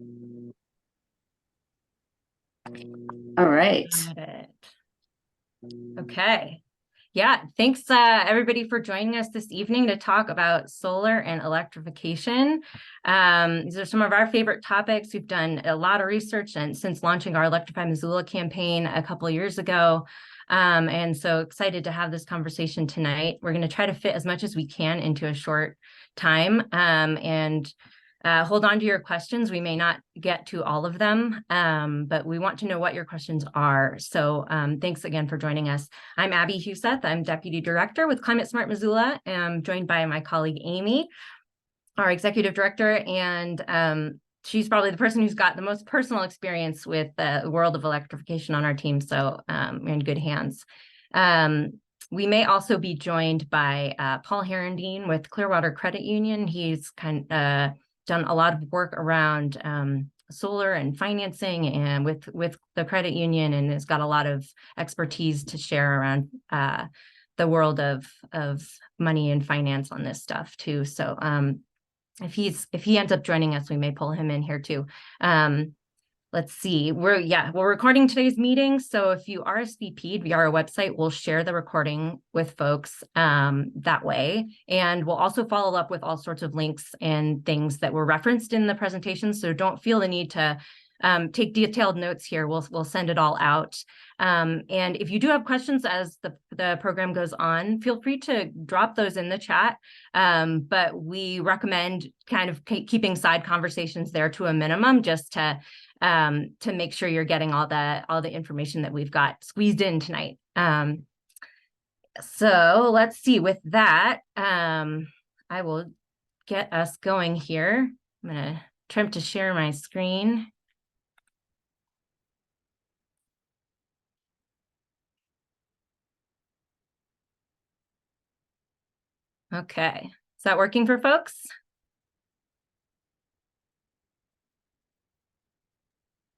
All right. Got it. Okay. Yeah, thanks everybody for joining us this evening to talk about solar and electrification. These are some of our favorite topics. We've done a lot of research and since launching our Electrify Missoula campaign a couple of years ago. And so excited to have this conversation tonight. We're going to try to fit as much as we can into a short time. And hold on to your questions. We may not get to all of them, but we want to know what your questions are. So thanks again for joining us. I'm Abby Huseth. I'm Deputy Director with Climate Smart Missoula. I'm joined by my colleague, Amy, our Executive Director, and she's probably the person who's got the most personal experience with the world of electrification on our team. So we're in good hands. We may also be joined by Paul Herendeen with Clearwater Credit Union. He's done a lot of work around solar and financing and with the credit union, and has got a lot of expertise to share around the world of money and finance on this stuff too. So if he ends up joining us, we may pull him in here too. Let's see, we're recording today's meeting. So if you RSVP'd via our website, we'll share the recording with folks that way. And we'll also follow up with all sorts of links and things that were referenced in the presentation. So don't feel the need to take detailed notes here. We'll send it all out. And if you do have questions as the program goes on, feel free to drop those in the chat. But we recommend kind of keeping side conversations there to a minimum, just to make sure you're getting all the information that we've got squeezed in tonight. So let's see, with that, I will get us going here. I'm going to attempt to share my screen. Okay, is that working for folks?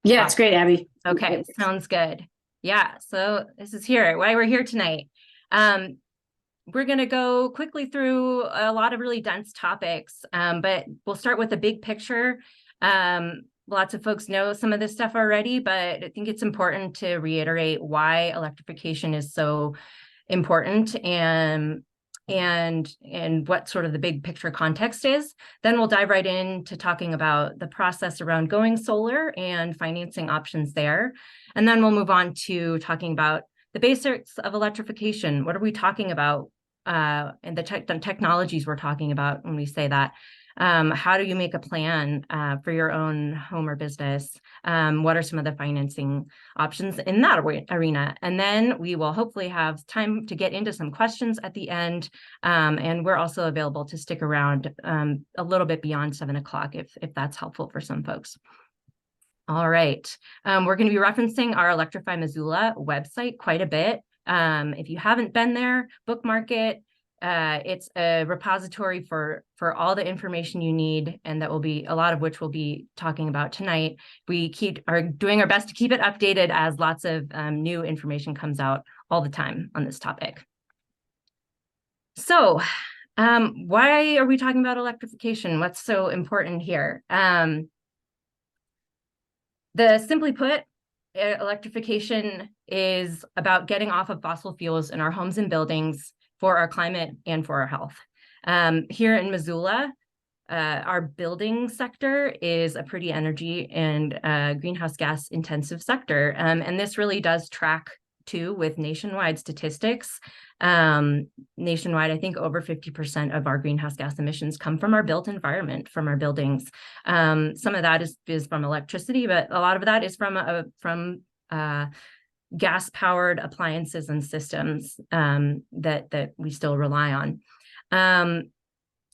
Yeah, it's great, Abby. Okay, sounds good. Yeah, so this is why we're here tonight. We're going to go quickly through a lot of really dense topics, but we'll start with the big picture. Lots of folks know some of this stuff already, but I think it's important to reiterate why electrification is so important and what sort of the big picture context is. Then we'll dive right into talking about the process around going solar and financing options there. And then we'll move on to talking about the basics of electrification. What are we talking about and the technologies we're talking about when we say that? How do you make a plan for your own home or business? What are some of the financing options in that arena? And then we will hopefully have time to get into some questions at the end. And we're also available to stick around a little bit beyond 7 o'clock if that's helpful for some folks. All right, we're going to be referencing our Electrify Missoula website quite a bit. If you haven't been there, bookmark it. It's a repository for all the information you need, and that will be a lot of which we'll be talking about tonight. We are doing our best to keep it updated as lots of new information comes out all the time on this topic. So why are we talking about electrification? What's so important here? Simply put, electrification is about getting off of fossil fuels in our homes and buildings for our climate and for our health. Here in Missoula, our building sector is a pretty energy and greenhouse gas intensive sector. And this really does track too with nationwide statistics. Nationwide, I think over 50% of our greenhouse gas emissions come from our built environment, from our buildings. Some of that is from electricity, but a lot of that is from gas-powered appliances and systems that we still rely on.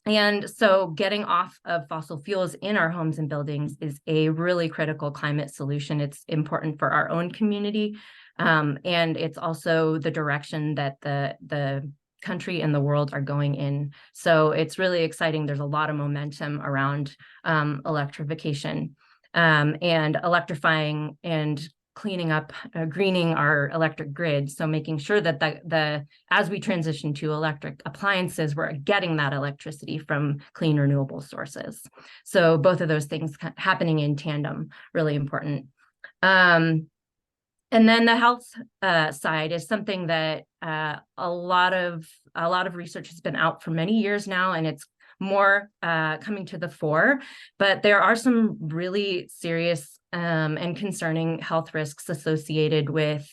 And so getting off of fossil fuels in our homes and buildings is a really critical climate solution. It's important for our own community, and it's also the direction that the country and the world are going in. So it's really exciting. There's a lot of momentum around electrification and electrifying and cleaning up, greening our electric grid. So making sure that as we transition to electric appliances, we're getting that electricity from clean renewable sources. So both of those things happening in tandem, really important. And then the health side is something that a lot of research has been out for many years now, and it's more coming to the fore. But there are some really serious and concerning health risks associated with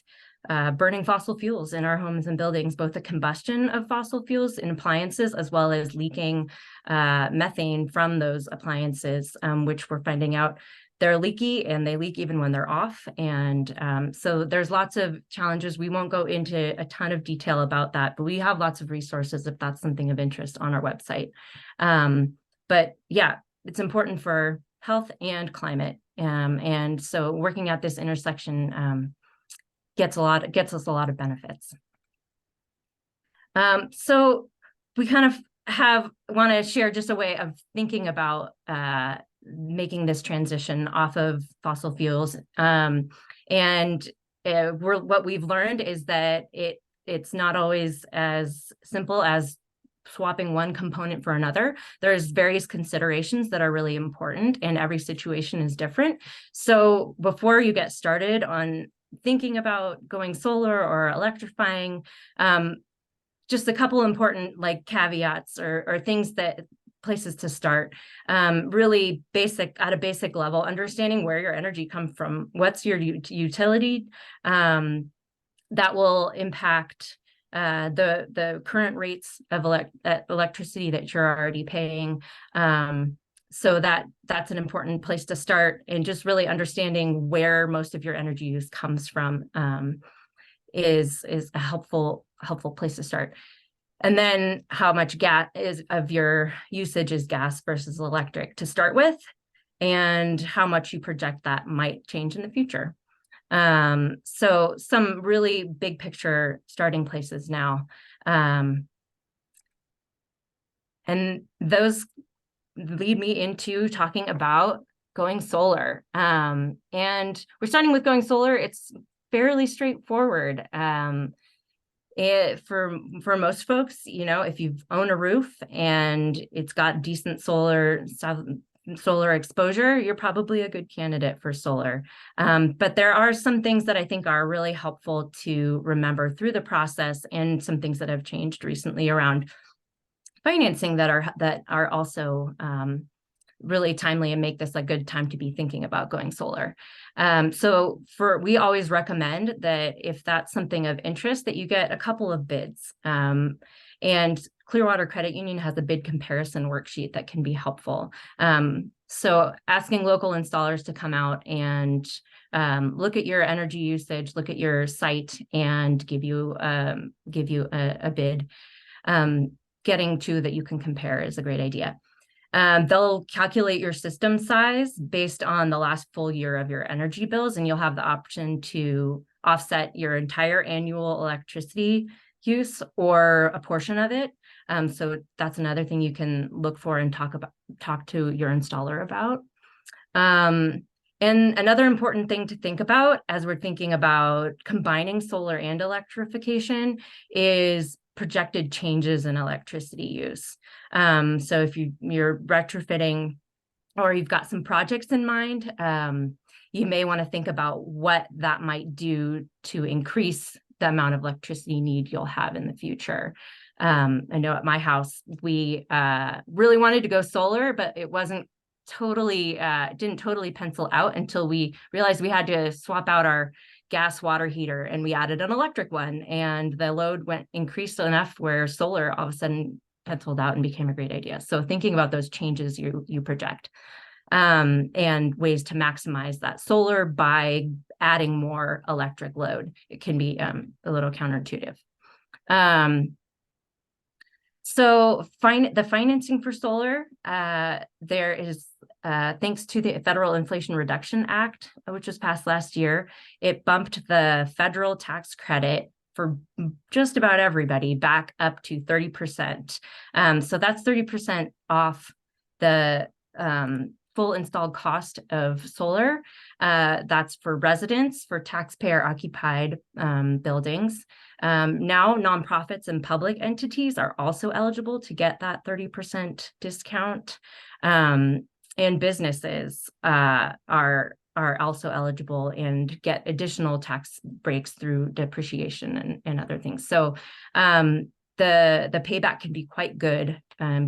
burning fossil fuels in our homes and buildings, both the combustion of fossil fuels in appliances as well as leaking methane from those appliances, which we're finding out they're leaky, and they leak even when they're off. And so there's lots of challenges. We won't go into a ton of detail about that, but we have lots of resources if that's something of interest on our website. But yeah, it's important for health and climate. And so working at this intersection gets us a lot of benefits. So we kind of want to share just a way of thinking about making this transition off of fossil fuels. What we've learned is that it's not always as simple as swapping one component for another. There's various considerations that are really important, and every situation is different. So before you get started on thinking about going solar or electrifying, just a couple important like caveats or things that places to start. Really basic, at a basic level, understanding where your energy comes from, what's your utility that will impact the current rates of electricity that you're already paying. So that's an important place to start, and just really understanding where most of your energy use comes from is a helpful place to start. And then how much gas of your usage is gas versus electric to start with, and how much you project that might change in the future. So some really big picture starting places now. And those lead me into talking about going solar. And we're starting with going solar. It's fairly straightforward. For most folks, if you own a roof and it's got decent solar exposure, you're probably a good candidate for solar. But there are some things that I think are really helpful to remember through the process, and some things that have changed recently around financing that are also really timely and make this a good time to be thinking about going solar. So we always recommend that if that's something of interest, that you get a couple of bids. And Clearwater Credit Union has a bid comparison worksheet that can be helpful. So asking local installers to come out and look at your energy usage, look at your site, and give you a bid. Getting two that you can compare is a great idea. They'll calculate your system size based on the last full year of your energy bills, and you'll have the option to offset your entire annual electricity use or a portion of it. So that's another thing you can look for and talk to your installer about. And another important thing to think about as we're thinking about combining solar and electrification is projected changes in electricity use. So if you're retrofitting, or you've got some projects in mind, you may want to think about what that might do to increase the amount of electricity need you'll have in the future. I know at my house, we really wanted to go solar, but it wasn't didn't totally pencil out until we realized we had to swap out our gas water heater, and we added an electric one, and the load increased enough where solar all of a sudden penciled out and became a great idea. So thinking about those changes you project, and ways to maximize that solar by adding more electric load. It can be a little counterintuitive. So the financing for solar, there is, thanks to the Federal Inflation Reduction Act, which was passed last year, it bumped the federal tax credit for just about everybody back up to 30%. So that's 30% off the full installed cost of solar. That's for residents, for taxpayer occupied buildings. Now nonprofits and public entities are also eligible to get that 30% discount. And businesses are also eligible and get additional tax breaks through depreciation and other things. So the payback can be quite good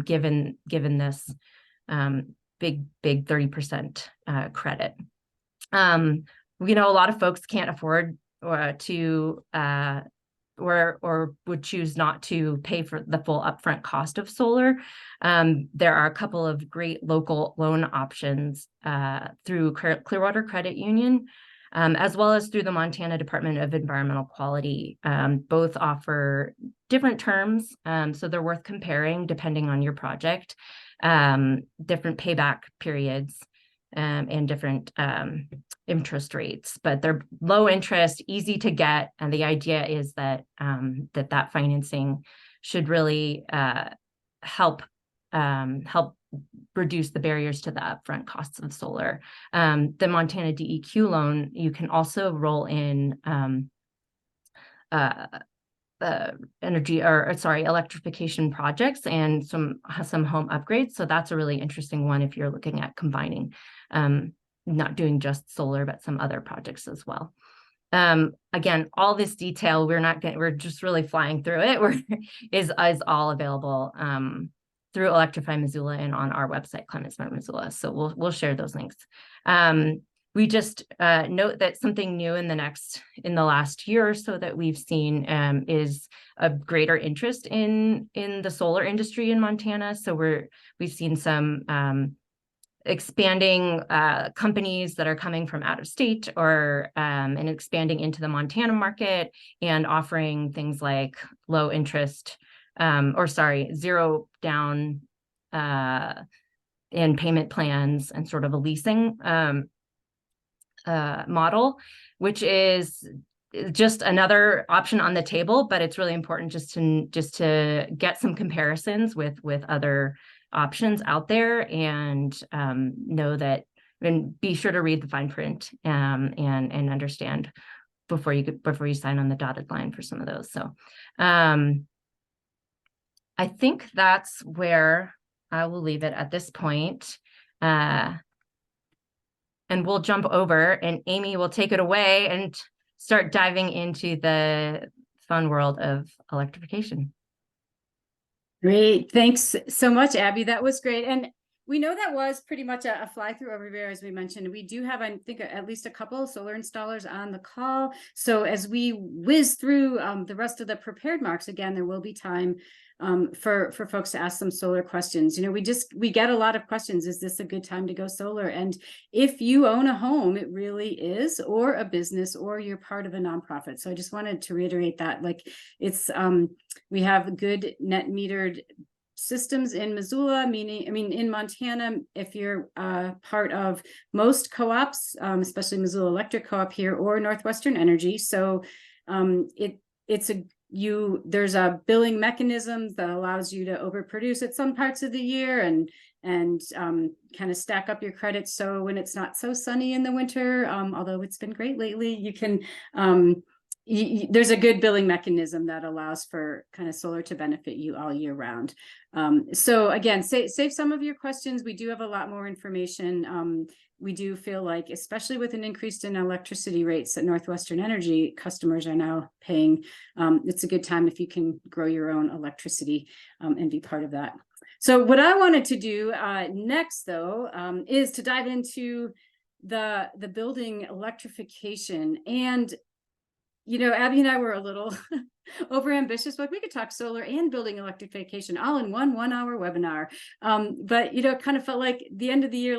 given this big 30% credit. A lot of folks can't afford to or would choose not to pay for the full upfront cost of solar. There are a couple of great local loan options through Clearwater Credit Union, as well as through the Montana Department of Environmental Quality. Both offer different terms, so they're worth comparing depending on your project, different payback periods, and different interest rates, but they're low interest, easy to get. And the idea is that that financing should really help reduce the barriers to the upfront costs of solar. The Montana DEQ loan, you can also roll in electrification projects and some home upgrades. So that's a really interesting one if you're looking at combining, not doing just solar, but some other projects as well. Again, all this detail, we're just really flying through it. is all available through Electrify Missoula and on our website, Climate Smart Missoula. So we'll share those links. We just note that something new in the last year or so that we've seen is a greater interest in the solar industry in Montana. So we've seen some expanding companies that are coming from out of state or and expanding into the Montana market and offering things like low interest zero down in payment plans and sort of a leasing model, which is just another option on the table, but it's really important just to get some comparisons with other options out there and know that, and be sure to read the fine print and understand before you sign on the dotted line for some of those. So I think that's where I will leave it at this point. And we'll jump over and Amy will take it away and start diving into the fun world of electrification. Great. Thanks so much, Abby. That was great. And we know that was pretty much a fly-through overview, as we mentioned. We do have, I think, at least a couple of solar installers on the call. So as we whiz through the rest of the prepared marks, again, there will be time for folks to ask some solar questions. We get a lot of questions. Is this a good time to go solar? And if you own a home, it really is, or a business, or you're part of a nonprofit. So I just wanted to reiterate that, we have good net metered systems in Missoula, in Montana, if you're part of most co-ops, especially Missoula Electric Co-op here or Northwestern Energy. So there's a billing mechanism that allows you to overproduce at some parts of the year and kind of stack up your credits. So when it's not so sunny in the winter, although it's been great lately, you can there's a good billing mechanism that allows for kind of solar to benefit you all year round. So again, save some of your questions. We do have a lot more information. We do feel like, especially with an increase in electricity rates that Northwestern Energy customers are now paying, it's a good time if you can grow your own electricity and be part of that. So what I wanted to do next, though, is to dive into the building electrification. And Abby and I were a little overambitious, but we could talk solar and building electrification all in one 1-hour webinar. But it kind of felt like the end of the year,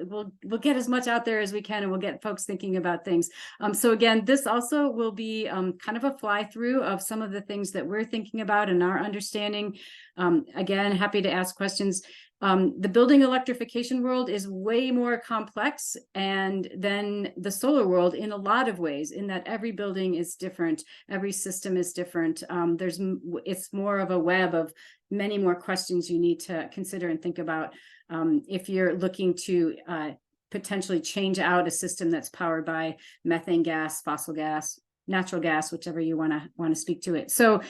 we'll get as much out there as we can, and we'll get folks thinking about things. So again, this also will be kind of a fly through of some of the things that we're thinking about and our understanding. Again, happy to ask questions. The building electrification world is way more complex than the solar world in a lot of ways, in that every building is different, every system is different. It's more of a web of many more questions you need to consider and think about. if you're looking to potentially change out a system that's powered by methane gas, fossil gas, natural gas, whichever you want to speak to it. So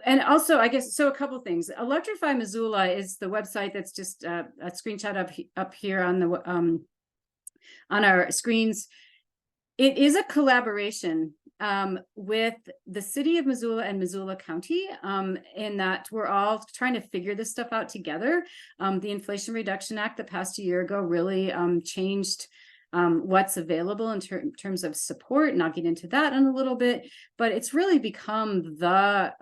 and also, I guess, so a couple things. Electrify Missoula is the website that's just a screenshot up here on the on our screens. It is a collaboration with the city of Missoula and Missoula County, in that we're all trying to figure this stuff out together. The Inflation Reduction Act that passed a year ago really changed what's available in terms of support, and I'll get into that in a little bit, but it's really become the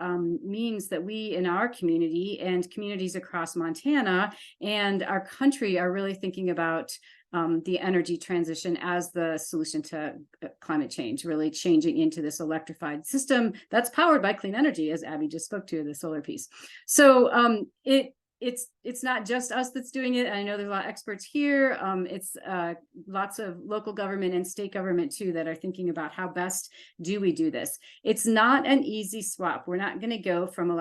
means that we in our community and communities across Montana and our country are really thinking about the energy transition as the solution to climate change, really changing into this electrified system that's powered by clean energy, as Abby just spoke to, the solar piece. So it's not just us that's doing it. I know there's a lot of experts here. It's lots of local government and state government too that are thinking about how best do we do this. It's not an easy swap. We're not going to go from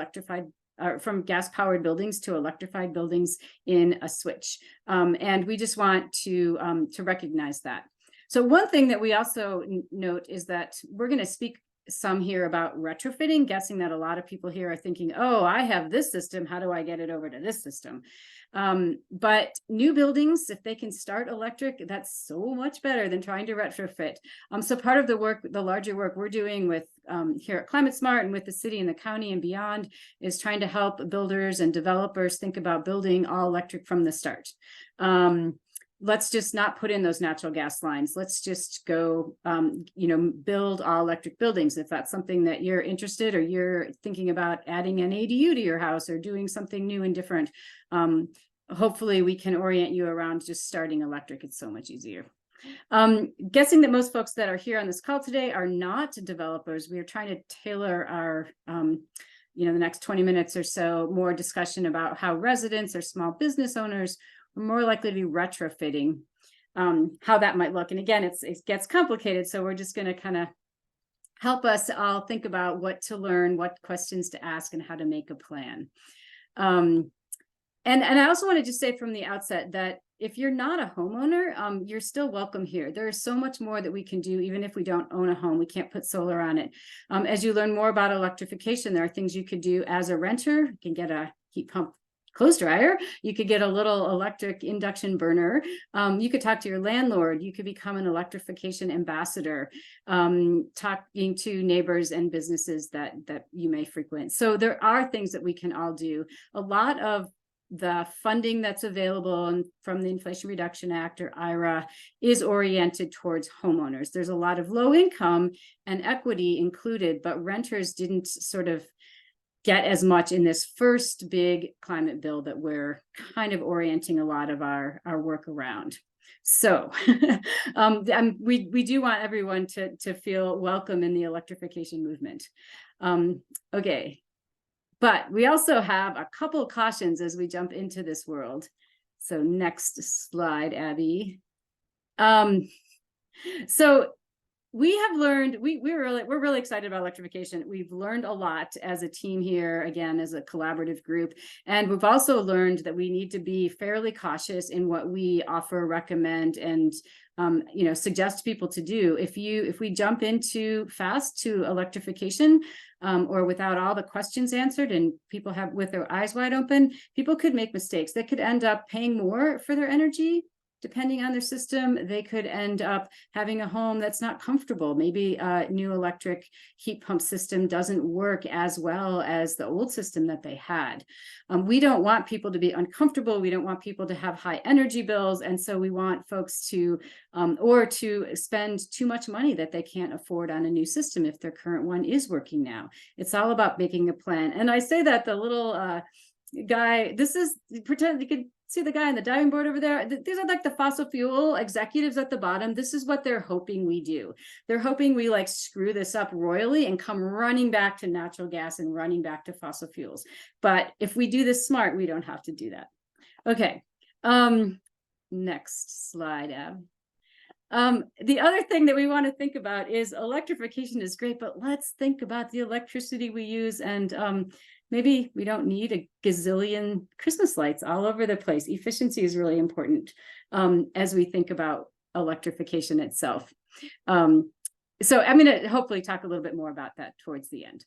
from gas-powered buildings to electrified buildings in a switch, and we just want to recognize that. So one thing that we also note is that we're going to speak some here about retrofitting, guessing that a lot of people here are thinking, oh, I have this system, how do I get it over to this system? But new buildings, if they can start electric, that's so much better than trying to retrofit. So part of the work, the larger work we're doing with here at Climate Smart and with the city and the county and beyond, is trying to help builders and developers think about building all electric from the start. Let's just not put in those natural gas lines. Let's just go, build all electric buildings. If that's something that you're interested, or you're thinking about adding an ADU to your house or doing something new and different, hopefully we can orient you around just starting electric. It's so much easier. Guessing that most folks that are here on this call today are not developers, we are trying to tailor our, the next 20 minutes or so, more discussion about how residents or small business owners are more likely to be retrofitting, how that might look. And again, it gets complicated. So we're just going to kind of help us all think about what to learn, what questions to ask, and how to make a plan. And I also want to just say from the outset that if you're not a homeowner, you're still welcome here. There is so much more that we can do, even if we don't own a home. We can't put solar on it. As you learn more about electrification, there are things you could do as a renter. You can get a heat pump clothes dryer. You could get a little electric induction burner. You could talk to your landlord. You could become an electrification ambassador, talking to neighbors and businesses that you may frequent. So there are things that we can all do. A lot of the funding that's available from the Inflation Reduction Act, or IRA, is oriented towards homeowners. There's a lot of low income and equity included, but renters didn't sort of get as much in this first big climate bill that we're kind of orienting a lot of our work around. So we do want everyone to feel welcome in the electrification movement. Okay. But we also have a couple of cautions as we jump into this world. So next slide, Abby. So we have learned, we're really excited about electrification. We've learned a lot as a team here, again, as a collaborative group. And we've also learned that we need to be fairly cautious in what we offer, recommend, and suggest people to do. If we jump into fast to electrification, or without all the questions answered, and people have with their eyes wide open, people could make mistakes. They could end up paying more for their energy. Depending on their system, they could end up having a home that's not comfortable. Maybe a new electric heat pump system doesn't work as well as the old system that they had. We don't want people to be uncomfortable. We don't want people to have high energy bills. And so we want folks to, or to spend too much money that they can't afford on a new system if their current one is working now. It's all about making a plan. And I say that the little guy, this is, pretend you could see the guy on the diving board over there. These are like the fossil fuel executives at the bottom. This is what they're hoping we do. They're hoping we like screw this up royally and come running back to natural gas and running back to fossil fuels. But if we do this smart, we don't have to do that. Okay. Next slide, Ab. The other thing that we want to think about is electrification is great, but let's think about the electricity we use and maybe we don't need a gazillion Christmas lights all over the place. Efficiency is really important as we think about electrification itself. So I'm going to hopefully talk a little bit more about that towards the end.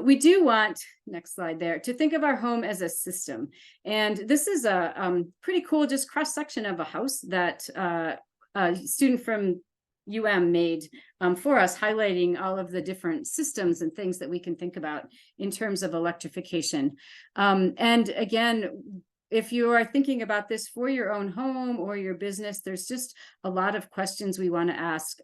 We do want, next slide there, to think of our home as a system. And this is a pretty cool just cross-section of a house that a student from made for us, highlighting all of the different systems and things that we can think about in terms of electrification. And again, if you are thinking about this for your own home or your business, there's just a lot of questions we want to ask.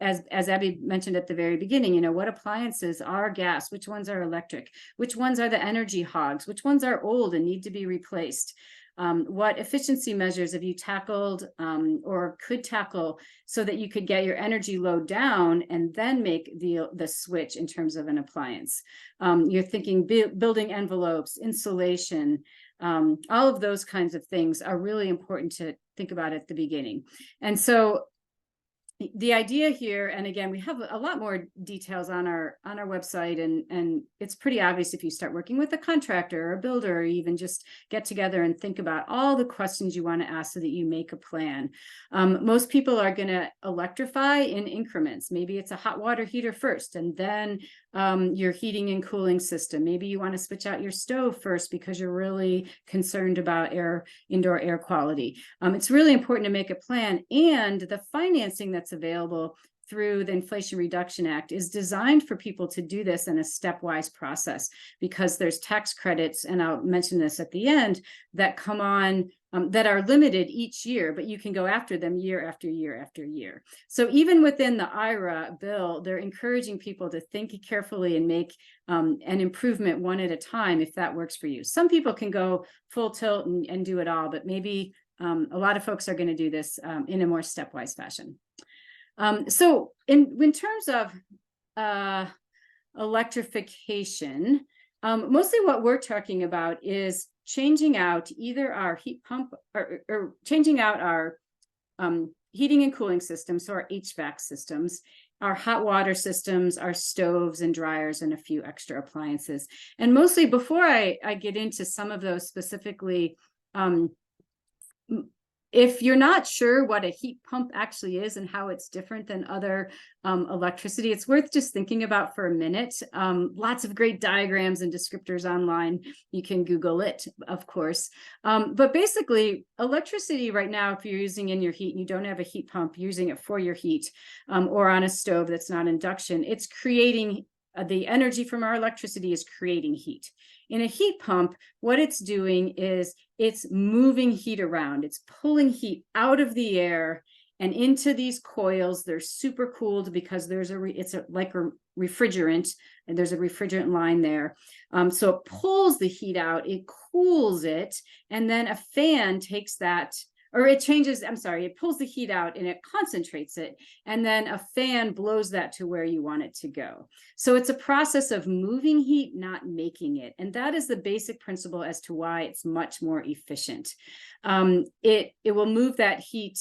As Abby mentioned at the very beginning, what appliances are gas? Which ones are electric? Which ones are the energy hogs? Which ones are old and need to be replaced? What efficiency measures have you tackled or could tackle so that you could get your energy load down and then make the switch in terms of an appliance? You're thinking building envelopes, insulation, all of those kinds of things are really important to think about at the beginning. And so the idea here, and again, we have a lot more details on our website, and it's pretty obvious if you start working with a contractor or a builder, or even just get together and think about all the questions you want to ask so that you make a plan. Most people are going to electrify in increments. Maybe it's a hot water heater first, and then your heating and cooling system. Maybe you want to switch out your stove first because you're really concerned about indoor air quality. It's really important to make a plan, and the financing that's available through the Inflation Reduction Act is designed for people to do this in a stepwise process, because there's tax credits, and I'll mention this at the end, that come on that are limited each year, but you can go after them year after year after year. So even within the IRA bill, they're encouraging people to think carefully and make an improvement one at a time if that works for you. Some people can go full tilt and do it all, but maybe a lot of folks are going to do this in a more stepwise fashion. So in terms of electrification, mostly what we're talking about is changing out either our heat pump or changing out our heating and cooling systems, so our HVAC systems, our hot water systems, our stoves and dryers, and a few extra appliances. And mostly, before I get into some of those specifically, if you're not sure what a heat pump actually is and how it's different than other electricity, it's worth just thinking about for a minute. Lots of great diagrams and descriptors online. You can Google it, of course. But basically, electricity right now, if you're using in your heat and you don't have a heat pump, using it for your heat or on a stove that's not induction, it's creating the energy from our electricity is creating heat. In a heat pump, what it's doing is it's moving heat around. It's pulling heat out of the air and into these coils. They're super cooled because it's like a refrigerant, and there's a refrigerant line there. So it pulls the heat out, it cools it, and then a fan takes that, or it pulls the heat out and it concentrates it, and then a fan blows that to where you want it to go. So it's a process of moving heat, not making it. And that is the basic principle as to why it's much more efficient. It will move that heat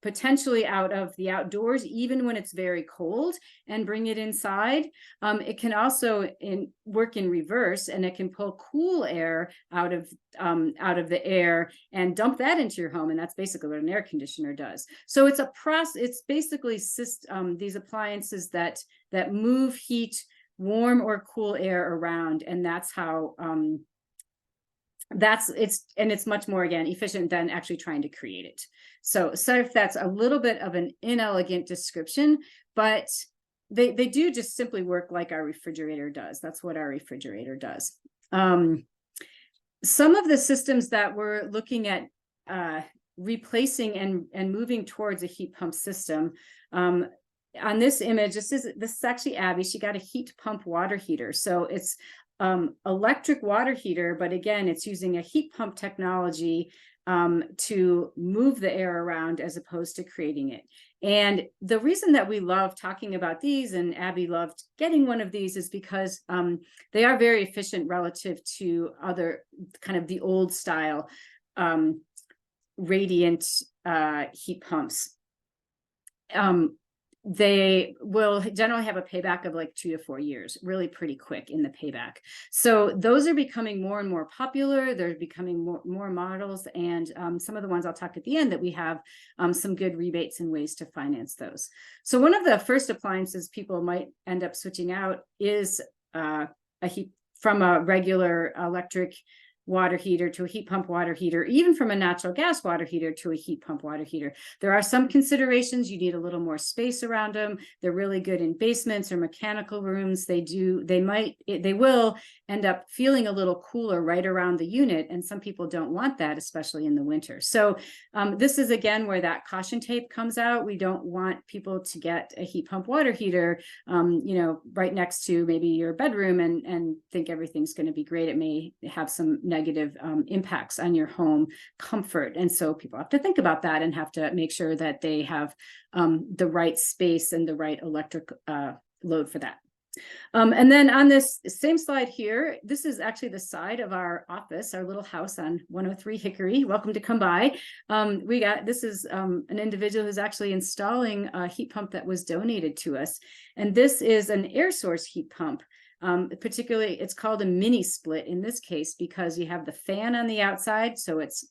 potentially out of the outdoors, even when it's very cold, and bring it inside. It can also work in reverse, and it can pull cool air out of the air and dump that into your home. And that's basically what an air conditioner does. So it's a process. It's basically these appliances that move heat, warm or cool air around, and that's how it's much more, again, efficient than actually trying to create it. So if that's a little bit of an inelegant description, but they do just simply work like our refrigerator does. That's what our refrigerator does. Some of the systems that we're looking at replacing and moving towards a heat pump system, on this image, this is actually Abby. She got a heat pump water heater. So it's electric water heater, but again, it's using a heat pump technology to move the air around as opposed to creating it. And the reason that we love talking about these, and Abby loved getting one of these, is because they are very efficient relative to other kind of the old style radiant heat pumps. they will generally have a payback of like 2 to 4 years, really pretty quick in the payback. So those are becoming more and more popular. They're becoming more models, and some of the ones I'll talk at the end that we have some good rebates and ways to finance those. So one of the first appliances people might end up switching out is a heat from a regular electric water heater to a heat pump water heater, even from a natural gas water heater to a heat pump water heater. There are some considerations. You need a little more space around them. They're really good in basements or mechanical rooms. They will end up feeling a little cooler right around the unit, and some people don't want that, especially in the winter. So this is again where that caution tape comes out. We don't want people to get a heat pump water heater right next to maybe your bedroom and think everything's going to be great. It may have some negative impacts on your home comfort. And so people have to think about that and have to make sure that they have the right space and the right electric load for that. And then on this same slide here, this is actually the side of our office, our little house on 103 Hickory. Welcome to come by. This is an individual who's actually installing a heat pump that was donated to us. And this is an air source heat pump. Particularly, it's called a mini split in this case because you have the fan on the outside, so it's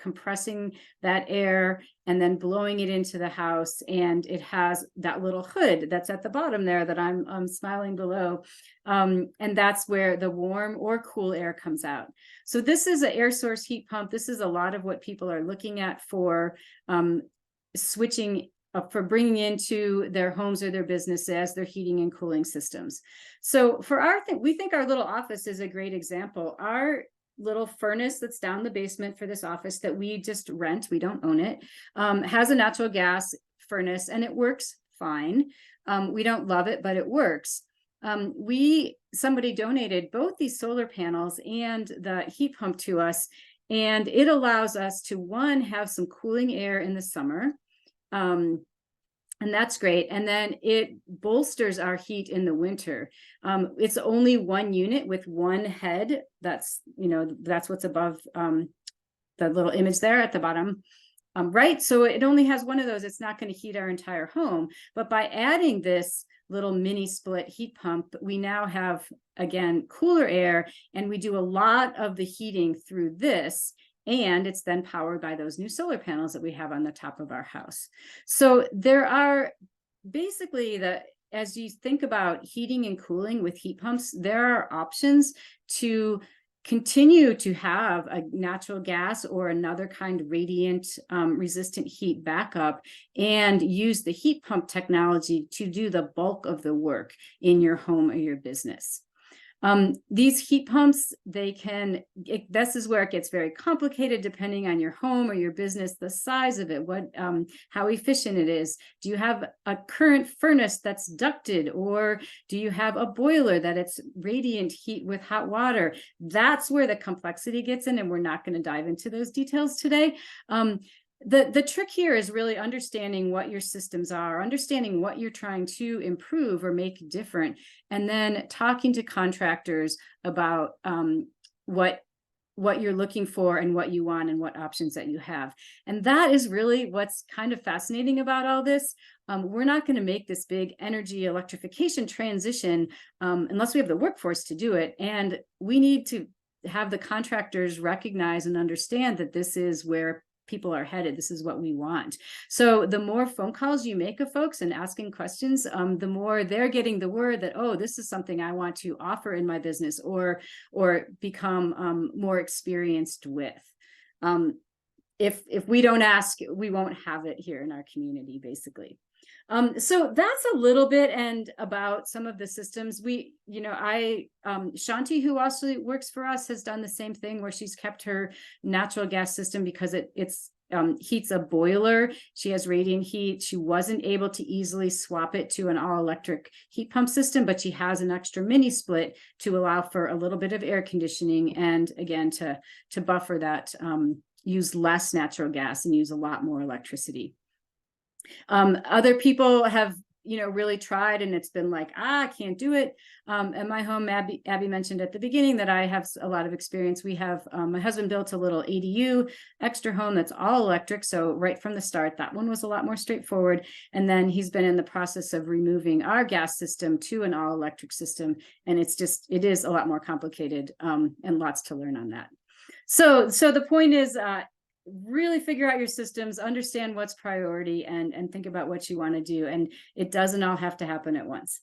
compressing that air and then blowing it into the house, and it has that little hood that's at the bottom there that I'm smiling below, and that's where the warm or cool air comes out. So this is an air source heat pump. This is a lot of what people are looking at for switching for bringing into their homes or their business as their heating and cooling systems. So for our thing, we think our little office is a great example. Our little furnace that's down the basement for this office that we just rent, we don't own it, has a natural gas furnace, and it works fine. We don't love it, but it works. Somebody donated both these solar panels and the heat pump to us, and it allows us to, one, have some cooling air in the summer, and that's great. And then it bolsters our heat in the winter. It's only one unit with one head. That's what's above the little image there at the bottom. Right. So it only has one of those. It's not going to heat our entire home. But by adding this little mini split heat pump, we now have, again, cooler air, and we do a lot of the heating through this. And it's then powered by those new solar panels that we have on the top of our house. So there are basically as you think about heating and cooling with heat pumps, there are options to continue to have a natural gas or another kind of radiant resistant heat backup and use the heat pump technology to do the bulk of the work in your home or your business. These heat pumps, this is where it gets very complicated depending on your home or your business, the size of it, how efficient it is. Do you have a current furnace that's ducted, or do you have a boiler that it's radiant heat with hot water? That's where the complexity gets in, and we're not going to dive into those details today. The trick here is really understanding what your systems are, understanding what you're trying to improve or make different, and then talking to contractors about what you're looking for and what you want and what options that you have. And that is really what's kind of fascinating about all this. We're not going to make this big energy electrification transition unless we have the workforce to do it. And we need to have the contractors recognize and understand that this is where people are headed. This is what we want. So the more phone calls you make of folks and asking questions, the more they're getting the word that, oh, this is something I want to offer in my business or become more experienced with. If we don't ask, we won't have it here in our community, basically. So that's a little bit and about some of the systems. Shanti, who also works for us, has done the same thing where she's kept her natural gas system because it's heats a boiler. She has radiant heat. She wasn't able to easily swap it to an all-electric heat pump system, but she has an extra mini split to allow for a little bit of air conditioning and, again, to buffer that, use less natural gas and use a lot more electricity. Other people have really tried and it's been like, I can't do it. In my home, Abby mentioned at the beginning that I have a lot of experience. We have, my husband built a little ADU extra home that's all electric. So right from the start, that one was a lot more straightforward. And then he's been in the process of removing our gas system to an all electric system. And it is a lot more complicated, and lots to learn on that. So the point is, really figure out your systems, understand what's priority, and think about what you want to do. And it doesn't all have to happen at once.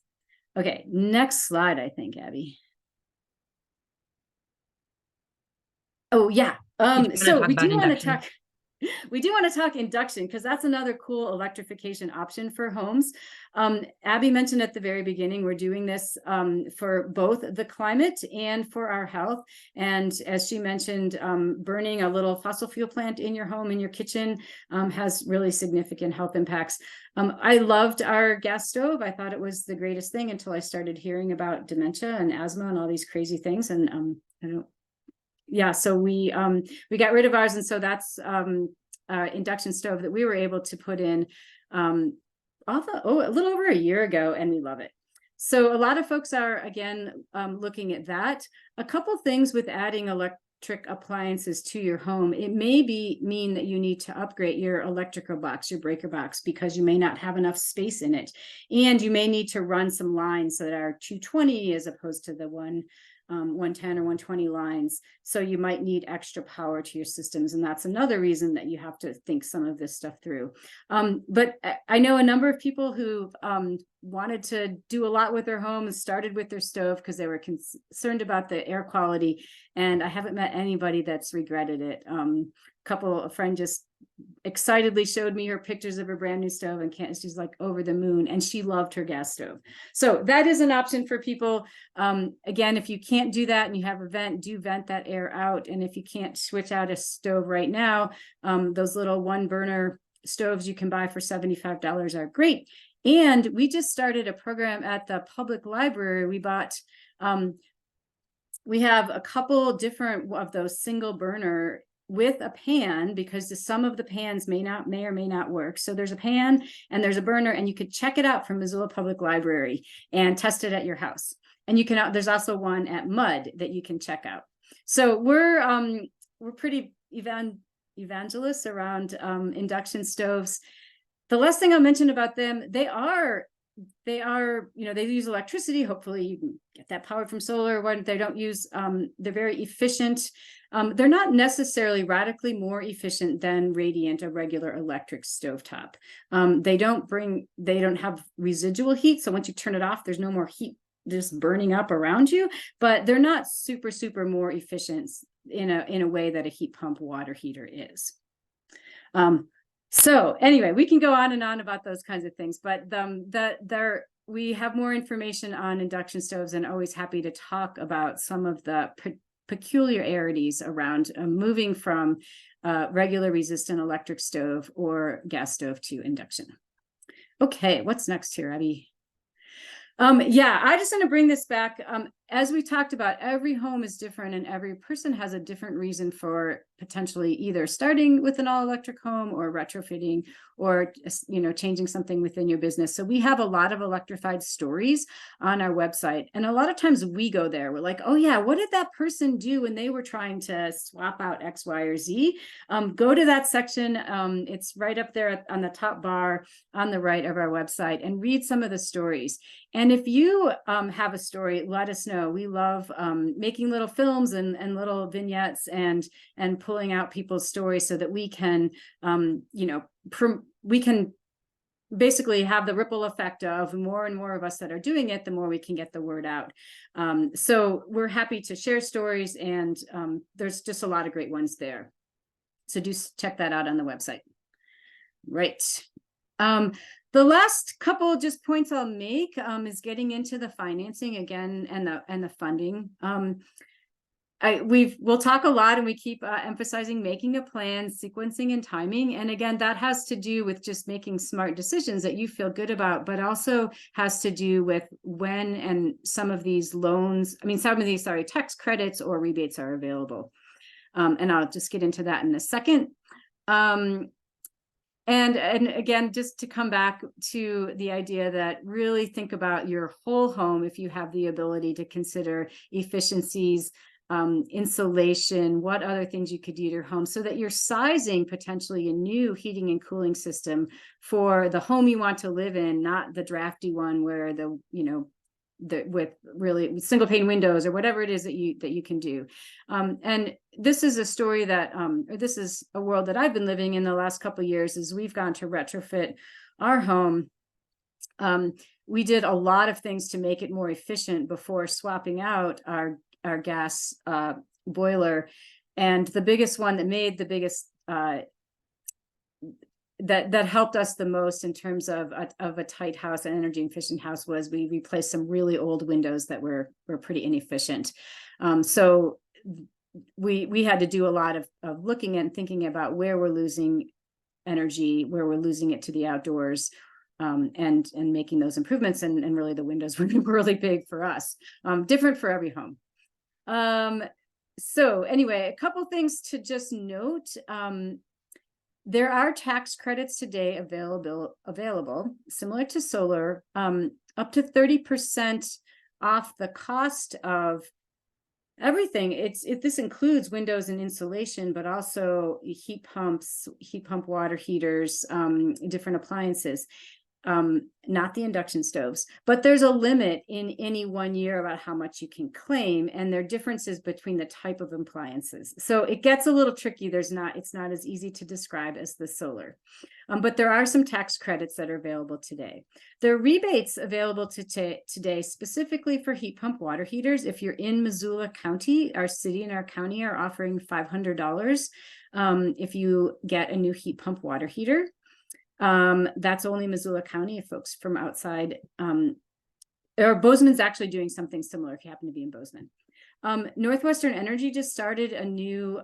Okay, next slide, I think, Abby. Oh, yeah. So we do want to talk. We do want to talk induction because that's another cool electrification option for homes. Abby mentioned at the very beginning, we're doing this for both the climate and for our health. And as she mentioned, burning a little fossil fuel plant in your home, in your kitchen, has really significant health impacts. I loved our gas stove. I thought it was the greatest thing until I started hearing about dementia and asthma and all these crazy things. And I don't. Yeah, so we got rid of ours, and so that's induction stove that we were able to put in a little over a year ago, and we love it. So a lot of folks are again looking at that. A couple things with adding electric appliances to your home. It may mean that you need to upgrade your electrical box, your breaker box, because you may not have enough space in it, and you may need to run some lines that are 220 as opposed to the 110 or 120 lines. So you might need extra power to your systems. And that's another reason that you have to think some of this stuff through. But I know a number of people who wanted to do a lot with their home and started with their stove because they were concerned about the air quality. And I haven't met anybody that's regretted it. A friend just excitedly showed me her pictures of her brand new stove, and she's like over the moon, and she loved her gas stove. So that is an option for people. Again, if you can't do that and you have a vent, do vent that air out. And if you can't switch out a stove right now, those little 1-burner stoves you can buy for $75 are great. And we just started a program at the public library. We bought, we have a couple different of those single burner with a pan, because some of the pans may or may not work. So there's a pan and there's a burner, and you could check it out from Missoula Public Library and test it at your house. And you can, there's also one at Mud that you can check out. So we're pretty evangelists around induction stoves. The last thing I'll mention about them, they use electricity. Hopefully you can get that powered from solar. When they don't use, they're very efficient. They're not necessarily radically more efficient than Radiant, a regular electric stovetop. They don't have residual heat. So once you turn it off, there's no more heat just burning up around you, but they're not super more efficient in a way that a heat pump water heater is. So anyway, we can go on and on about those kinds of things, but we have more information on induction stoves, and always happy to talk about some of the peculiarities around moving from regular resistant electric stove or gas stove to induction. Okay, what's next here, Abby? Yeah, I just want to bring this back. As we talked about, every home is different, and every person has a different reason for potentially either starting with an all-electric home or retrofitting, or changing something within your business. So we have a lot of electrified stories on our website, and a lot of times we go there. We're like, oh yeah, what did that person do when they were trying to swap out X, Y, or Z? Go to that section. It's right up there on the top bar on the right of our website, and read some of the stories. And if you have a story, let us know. We love making little films and little vignettes and pulling out people's stories so that we can, we can basically have the ripple effect of more and more of us that are doing it, the more we can get the word out. So we're happy to share stories, and there's just a lot of great ones there. So do check that out on the website. Right. The last couple just points I'll make is getting into the financing again, and the funding. We'll talk a lot, and we keep emphasizing making a plan, sequencing, and timing. And again, that has to do with just making smart decisions that you feel good about, but also has to do with when and some of these tax credits or rebates are available. And I'll just get into that in a second. And again, just to come back to the idea that really think about your whole home if you have the ability to consider efficiencies, insulation, what other things you could do to your home, so that you're sizing potentially a new heating and cooling system for the home you want to live in, not the drafty one where with really single pane windows or whatever it is that you can do. And this is a story that, or this is a world that I've been living in the last couple of years, as we've gone to retrofit our home. We did a lot of things to make it more efficient before swapping out our gas boiler. And the biggest one that made the biggest that helped us the most in terms of a tight house, an energy efficient house, was we replaced some really old windows that were pretty inefficient. So we had to do a lot of looking and thinking about where we're losing energy, where we're losing it to the outdoors, and making those improvements. And really the windows were really big for us, different for every home. So anyway, a couple things to just note. There are tax credits today available, similar to solar, up to 30% off the cost of everything. This includes windows and insulation, but also heat pumps, heat pump water heaters, different appliances. Not the induction stoves, but there's a limit in any 1 year about how much you can claim, and there are differences between the type of appliances. So it gets a little tricky. It's not as easy to describe as the solar, but there are some tax credits that are available today. There are rebates available today specifically for heat pump water heaters. If you're in Missoula County, our city and our county are offering $500 if you get a new heat pump water heater. That's only Missoula County. If folks from outside, or Bozeman's actually doing something similar if you happen to be in Bozeman. Northwestern Energy just started a new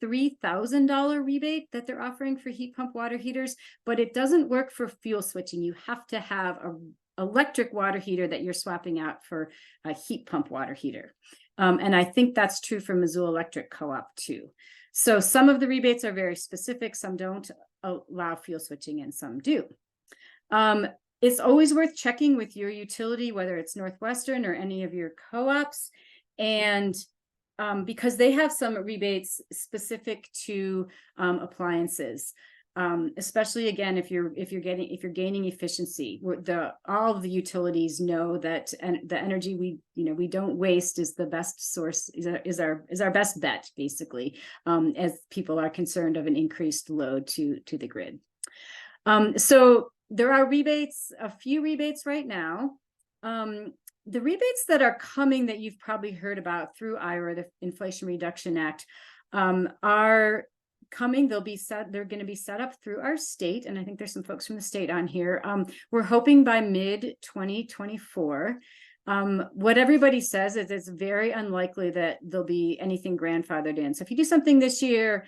$3,000 rebate that they're offering for heat pump water heaters, but it doesn't work for fuel switching. You have to have an electric water heater that you're swapping out for a heat pump water heater. And I think that's true for Missoula Electric Co-op too. So some of the rebates are very specific, some don't allow fuel switching and some do. It's always worth checking with your utility, whether it's Northwestern or any of your co-ops, and because they have some rebates specific to appliances. Especially again, if you're gaining efficiency, all of the utilities know that, and the energy we don't waste is the best source, is our best bet, basically, as people are concerned of an increased load to the grid. So there are rebates, a few rebates right now. The rebates that are coming that you've probably heard about through IRA, the Inflation Reduction Act, are coming. They're going to be set up through our state, and I think there's some folks from the state on here. We're hoping by mid 2024. What everybody says is it's very unlikely that there'll be anything grandfathered in. So if you do something this year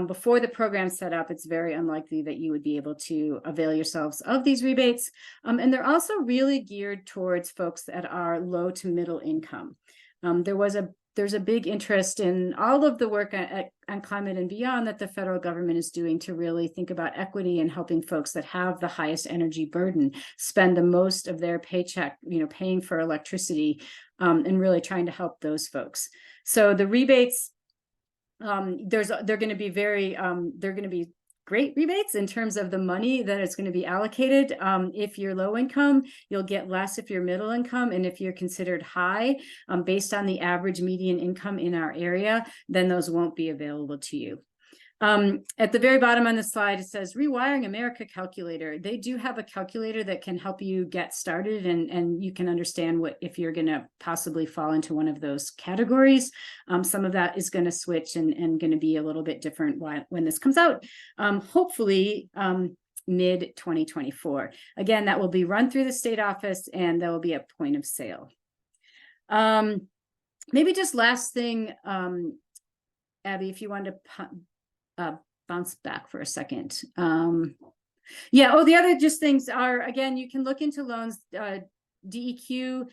before the program's set up, it's very unlikely that you would be able to avail yourselves of these rebates. And they're also really geared towards folks that are low to middle income. There's a big interest in all of the work on climate and beyond that the federal government is doing to really think about equity and helping folks that have the highest energy burden spend the most of their paycheck, paying for electricity, and really trying to help those folks. So the rebates, they're going to be great rebates in terms of the money that is going to be allocated. If you're low income, you'll get less if you're middle income. And if you're considered high, based on the average median income in our area, then those won't be available to you. At the very bottom on the slide, it says Rewiring America calculator. They do have a calculator that can help you get started, and you can understand if you're going to possibly fall into one of those categories. Some of that is going to switch and going to be a little bit different when this comes out. Hopefully, mid 2024. Again, that will be run through the state office, and that will be a point of sale. Maybe just last thing, Abby, if you wanted to bounce back for a second. The other just things are, again, you can look into loans. DEQ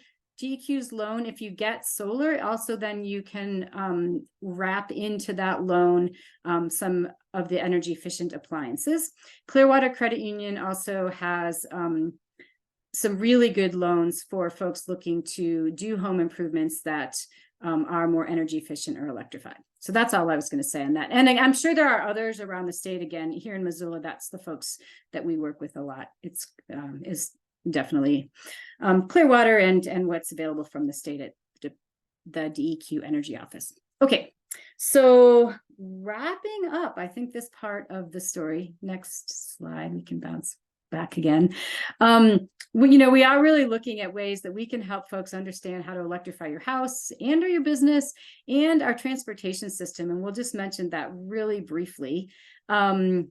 DEQ's loan, if you get solar, also then you can wrap into that loan some of the energy efficient appliances. Clearwater Credit Union also has some really good loans for folks looking to do home improvements that are more energy efficient or electrified. So that's all I was going to say on that. And I'm sure there are others around the state. Again, here in Missoula, that's the folks that we work with a lot. It's is definitely Clearwater and what's available from the state at the DEQ Energy Office. Okay, so wrapping up, I think this part of the story. Next slide, we can bounce back again. We are really looking at ways that we can help folks understand how to electrify your house and or your business and our transportation system. And we'll just mention that really briefly. Go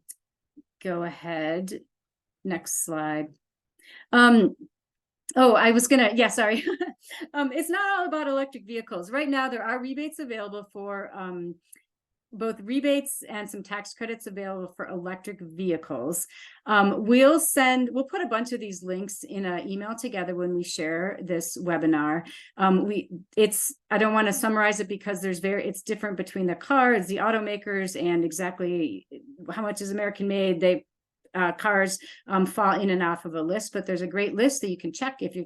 ahead. Next slide. Oh, I was gonna, yeah, sorry. It's not all about electric vehicles. Right now, there are rebates available for both rebates and some tax credits available for electric vehicles. We'll put a bunch of these links in an email together when we share this webinar. I don't want to summarize it because it's different between the cars, the automakers, and exactly how much is American made. Cars fall in and off of a list, but there's a great list that you can check if you're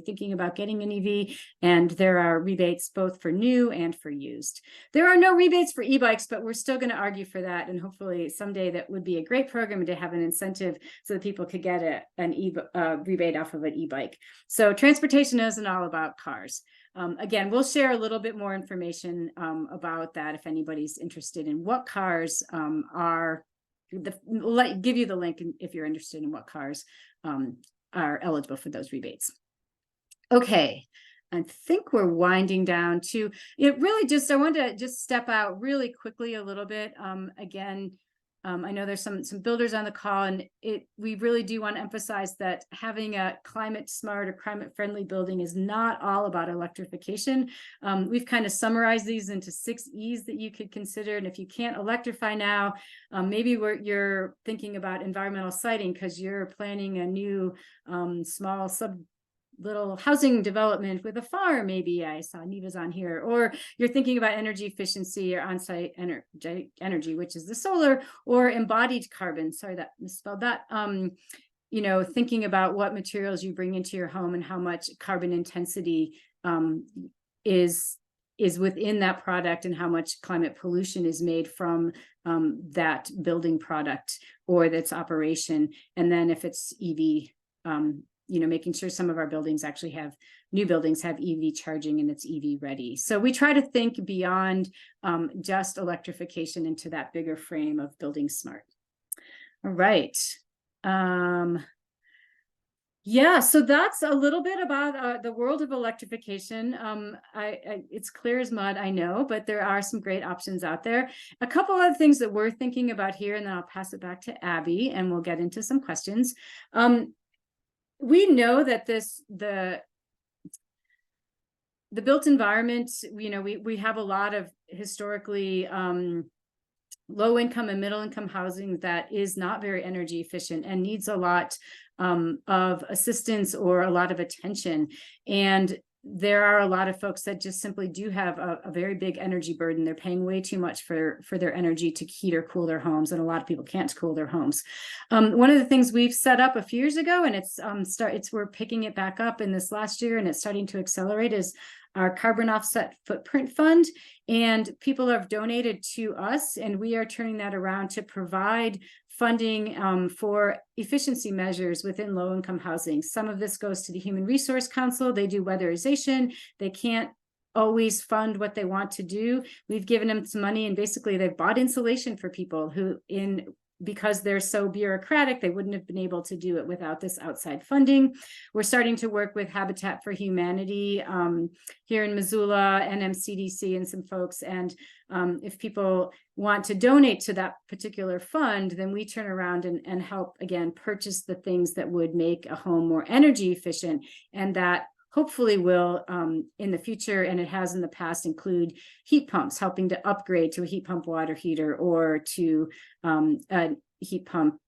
thinking about getting an EV, and there are rebates both for new and for used. There are no rebates for e-bikes, but we're still going to argue for that, and hopefully someday that would be a great program to have an incentive so that people could get an rebate off of an e-bike. So transportation isn't all about cars. Again, we'll share a little bit more information about that if anybody's interested in what cars are. Give you the link if you're interested in what cars are eligible for those rebates. Okay, I think we're winding down to it. Really, I wanted to just step out really quickly a little bit. Again, I know there's some builders on the call, and we really do want to emphasize that having a climate smart or climate friendly building is not all about electrification. We've kind of summarized these into 6 E's that you could consider. And if you can't electrify now, maybe you're thinking about environmental siting because you're planning a new small little housing development with a farm. Maybe I saw Neva's on here, or you're thinking about energy efficiency or on-site energy, which is the solar, or embodied carbon. Sorry, that misspelled that. Thinking about what materials you bring into your home and how much carbon intensity is within that product, and how much climate pollution is made from that building product or its operation. And then if it's EV, making sure some of our buildings actually have EV charging and it's EV ready. So we try to think beyond just electrification into that bigger frame of building smart. All right. Yeah, so that's a little bit about the world of electrification. It's clear as mud, I know, but there are some great options out there. A couple of things that we're thinking about here, and then I'll pass it back to Abby and we'll get into some questions. We know that the built environment, we have a lot of historically low income and middle income housing that is not very energy efficient and needs a lot of assistance or a lot of attention. And there are a lot of folks that just simply do have a very big energy burden. They're paying way too much for their energy to heat or cool their homes, and a lot of people can't cool their homes. One of the things we've set up a few years ago, and we're picking it back up in this last year, and it's starting to accelerate, is our carbon offset footprint fund. And people have donated to us, and we are turning that around to provide funding for efficiency measures within low-income housing. Some of this goes to the Human Resource Council. They do weatherization. They can't always fund what they want to do. We've given them some money, and basically they've bought insulation for people because they're so bureaucratic, they wouldn't have been able to do it without this outside funding. We're starting to work with Habitat for Humanity here in Missoula, NMCDC, and some folks. And if people want to donate to that particular fund, then we turn around and help, again, purchase the things that would make a home more energy efficient, and that hopefully will in the future, and it has in the past, include heat pumps, helping to upgrade to a heat pump water heater or to a heat pump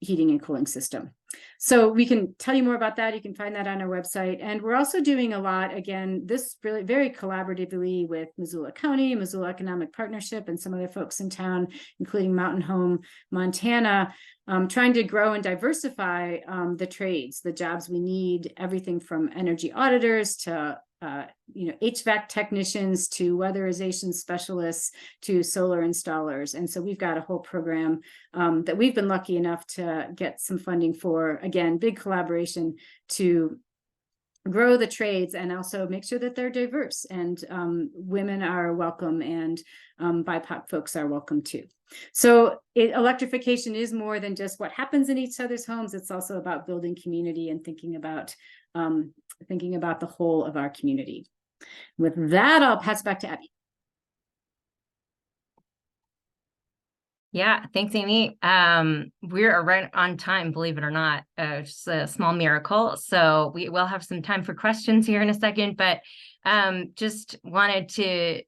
heating and cooling system. So we can tell you more about that. You can find that on our website. And we're also doing a lot, again, this really very collaboratively with Missoula County, Missoula Economic Partnership, and some other folks in town, including Mountain Home, Montana, trying to grow and diversify the trades, the jobs we need, everything from energy auditors to HVAC technicians to weatherization specialists to solar installers. And so we've got a whole program that we've been lucky enough to get some funding for. Again, big collaboration to grow the trades and also make sure that they're diverse, and women are welcome, and BIPOC folks are welcome too. So electrification is more than just what happens in each other's homes. It's also about building community and thinking about the whole of our community. With that, I'll pass it back to Abby. Yeah, thanks, Amy. We're right on time, believe it or not. Just a small miracle. So we will have some time for questions here in a second, but just wanted to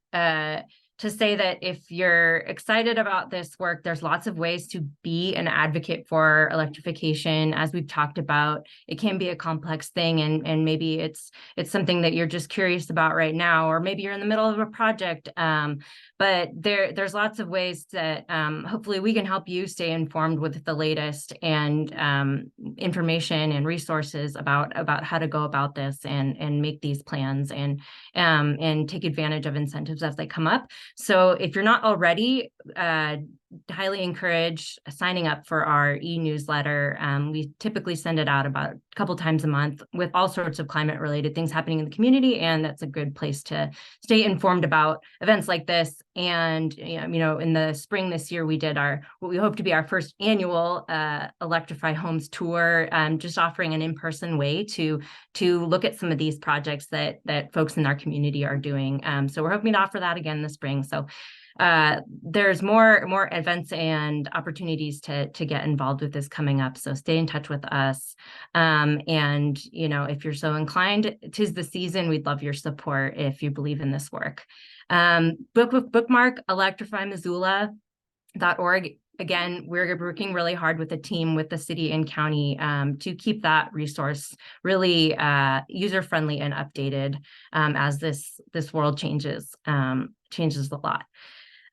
say that if you're excited about this work, there's lots of ways to be an advocate for electrification. As we've talked about, it can be a complex thing, and maybe it's something that you're just curious about right now, or maybe you're in the middle of a project. But there's lots of ways that hopefully we can help you stay informed with the latest and information and resources about how to go about this and make these plans and take advantage of incentives as they come up. So if you're not already, highly encourage signing up for our e-newsletter. We typically send it out about a couple times a month with all sorts of climate related things happening in the community. And that's a good place to stay informed about events like this. And, in the spring this year, we did what we hope to be our first annual Electrify Homes tour, just offering an in-person way to look at some of these projects that folks in our community are doing. So we're hoping to offer that again this spring. So there's more events and opportunities to get involved with this coming up. So stay in touch with us. And, if you're so inclined, 'tis the season. We'd love your support if you believe in this work. Bookmark electrifymissoula.org. Again, we're working really hard with the team, with the city and county, to keep that resource really user-friendly and updated as this world changes a lot.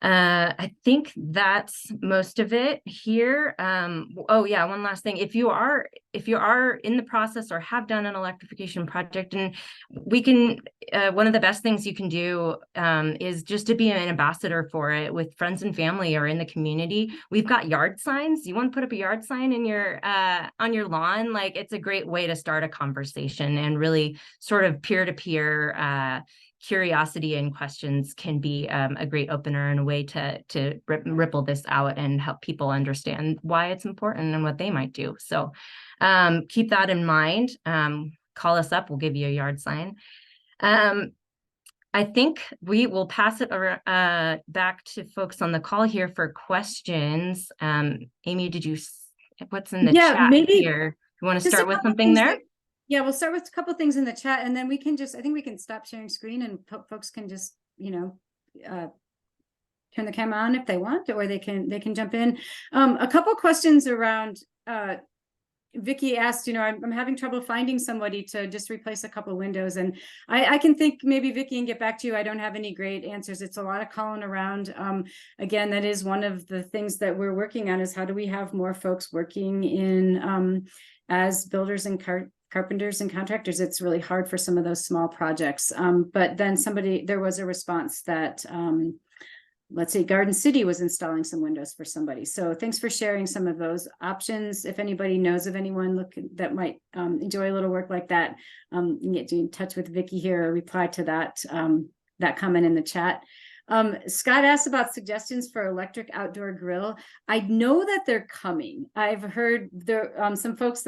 I think that's most of it here. Oh yeah, one last thing. If you are in the process or have done an electrification project, and we can, one of the best things you can do is just to be an ambassador for it with friends and family or in the community. We've got yard signs. You want to put up a yard sign in your on your lawn? Like, it's a great way to start a conversation, and really sort of peer-to-peer curiosity and questions can be a great opener and a way to ripple this out and help people understand why it's important and what they might do. So keep that in mind. Call us up. We'll give you a yard sign. I think we will pass it back to folks on the call here for questions. Amy, what's in the chat here? You want to start with something there? Yeah, we'll start with a couple of things in the chat, and then I think we can stop sharing screen, and folks can just, turn the camera on if they want, or they can jump in. A couple questions around, Vicky asked, I'm having trouble finding somebody to just replace a couple of windows, and I can think maybe Vicky and get back to you. I don't have any great answers. It's a lot of calling around. Again, that is one of the things that we're working on, is how do we have more folks working in as builders and carpenters and contractors. It's really hard for some of those small projects. But then there was a response that, let's say Garden City was installing some windows for somebody. So thanks for sharing some of those options. If anybody knows of anyone that might enjoy a little work like that, you can get in touch with Vicky here or reply to that comment in the chat. Scott asked about suggestions for electric outdoor grill. I know that they're coming. I've heard there some folks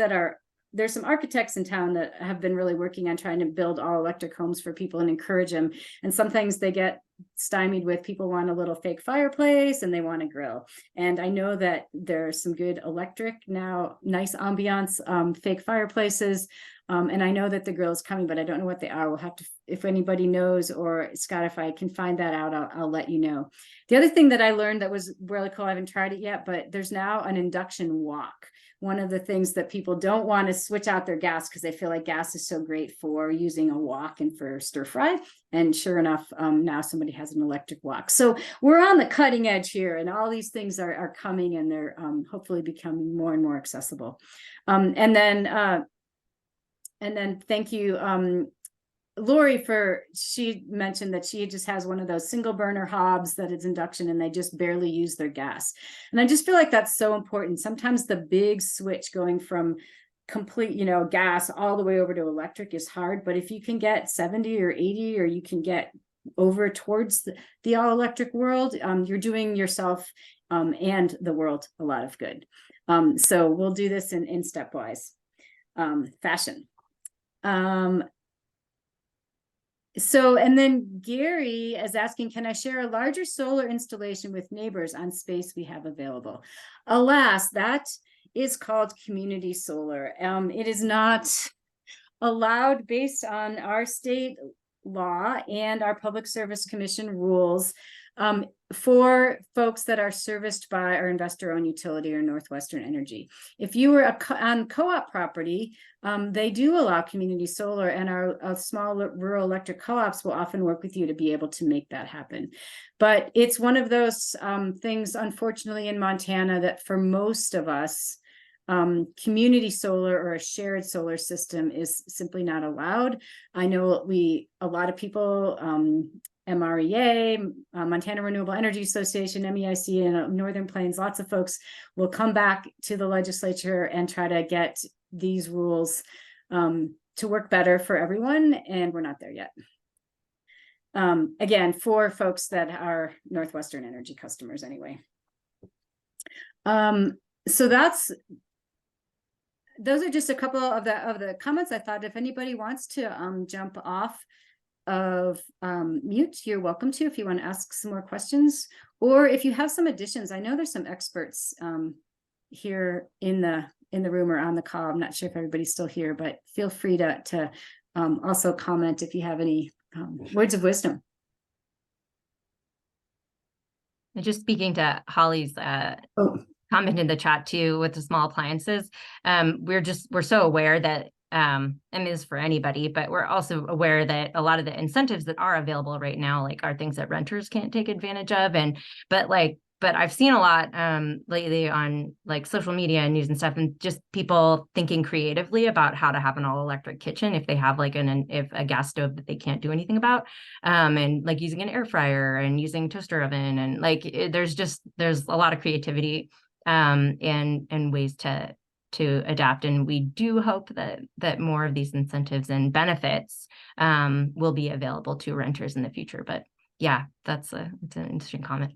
there's some architects in town that have been really working on trying to build all electric homes for people and encourage them. And sometimes they get stymied with people want a little fake fireplace and they want a grill. And I know that there's some good electric now, nice ambiance, fake fireplaces. And I know that the grill is coming, but I don't know what they are. We'll have to, if anybody knows, or Scott, if I can find that out, I'll let you know. The other thing that I learned that was really cool, I haven't tried it yet, but there's now an induction wok. One of the things that people don't want to switch out their gas because they feel like gas is so great for using a wok and for stir fry. And sure enough, now somebody has an electric wok. So we're on the cutting edge here, and all these things are coming, and they're hopefully becoming more and more accessible. And then thank you, Lori, she mentioned that she just has one of those single burner hobs that is induction, and they just barely use their gas. And I just feel like that's so important. Sometimes the big switch going from complete, gas all the way over to electric is hard, but if you can get 70 or 80, or you can get over towards the all electric world, you're doing yourself and the world a lot of good. So we'll do this in stepwise fashion. So, and then Gary is asking, can I share a larger solar installation with neighbors on space we have available? Alas, that is called community solar. It is not allowed based on our state law and our Public Service Commission rules for folks that are serviced by our investor-owned utility or Northwestern Energy. If you were on co-op property, they do allow community solar, and our small rural electric co-ops will often work with you to be able to make that happen. But it's one of those things, unfortunately, in Montana, that for most of us, community solar or a shared solar system is simply not allowed. I know a lot of people, MREA, Montana Renewable Energy Association, MEIC, and Northern Plains, lots of folks will come back to the legislature and try to get these rules to work better for everyone, and we're not there yet. Again, for folks that are Northwestern Energy customers anyway. So those are just a couple of the comments. I thought if anybody wants to jump off of mute, you're welcome to, if you want to ask some more questions, or if you have some additions. I know there's some experts here in the room or on the call. I'm not sure if everybody's still here, but feel free to also comment if you have any words of wisdom. And just speaking to Holly's comment in the chat too with the small appliances, we're so aware that and this is for anybody, but we're also aware that a lot of the incentives that are available right now are things that renters can't take advantage of. But I've seen a lot lately on social media and news and stuff, and just people thinking creatively about how to have an all electric kitchen if they have if a gas stove that they can't do anything about, and using an air fryer and using toaster oven, and there's a lot of creativity and ways to adapt. And we do hope that more of these incentives and benefits will be available to renters in the future. But yeah, it's an interesting comment.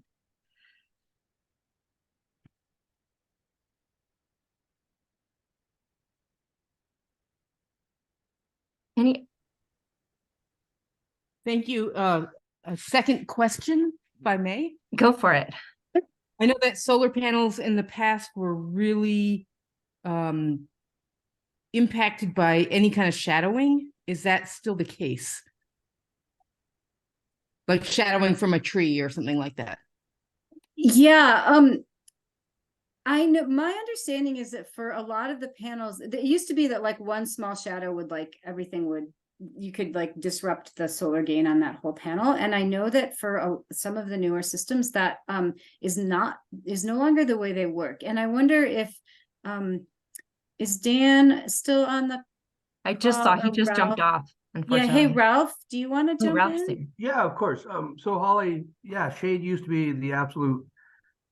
Thank you. A second question, if I may. Go for it. I know that solar panels in the past were really impacted by any kind of shadowing. Is that still the case? Like shadowing from a tree or something like that? Yeah. I know, my understanding is that for a lot of the panels, it used to be that one small shadow would you could disrupt the solar gain on that whole panel. And I know that for some of the newer systems that is no longer the way they work. And I wonder if is Dan still on the I just saw he just jumped off, unfortunately. Yeah, hey Ralph, do you want to jump in? Yeah, of course. So Holly, yeah, shade used to be the absolute